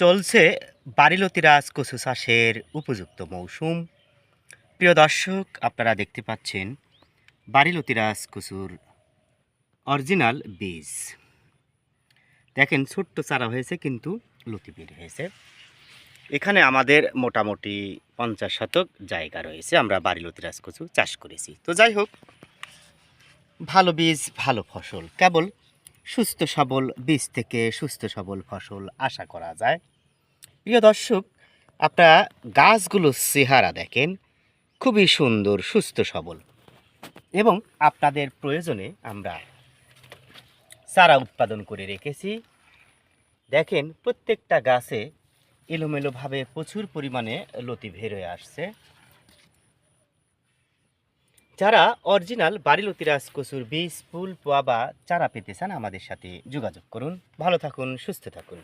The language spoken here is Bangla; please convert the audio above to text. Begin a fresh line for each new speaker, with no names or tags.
চলছে বারিলতিরাজ কচু চাষের উপযুক্ত মৌসুম। প্রিয় দর্শক, আপনারা দেখতে পাচ্ছেন বারিলতিরাজ কচুর অরিজিনাল বীজ। দেখেন ছোট্ট চারা হয়েছে কিন্তু লতি বের হয়েছে। এখানে আমাদের মোটামুটি 50 শতক জায়গা রয়েছে, আমরা বারিলতিরাজ কচু চাষ করেছি। তো যাই হোক, ভালো বীজ ভালো ফসল, কেবল সুস্থ সবল বীজ থেকে সুস্থ সবল ফসল আশা করা যায়। প্রিয় দর্শক, আপনারা গাছগুলোর চেহারা দেখেন, খুবই সুন্দর সুস্থ সবল, এবং আপনাদের প্রয়োজনে আমরা চারা উৎপাদন করে রেখেছি। দেখেন প্রত্যেকটা গাছে এলোমেলোভাবে প্রচুর পরিমাণে লতি বের হয়ে আসছে। যারা অরিজিনাল বারিলতিরাজ কচুর বীজ, ফুল, পোয়া বা চারা পেতে চান, আমাদের সাথে যোগাযোগ করুন। ভালো থাকুন, সুস্থ থাকুন।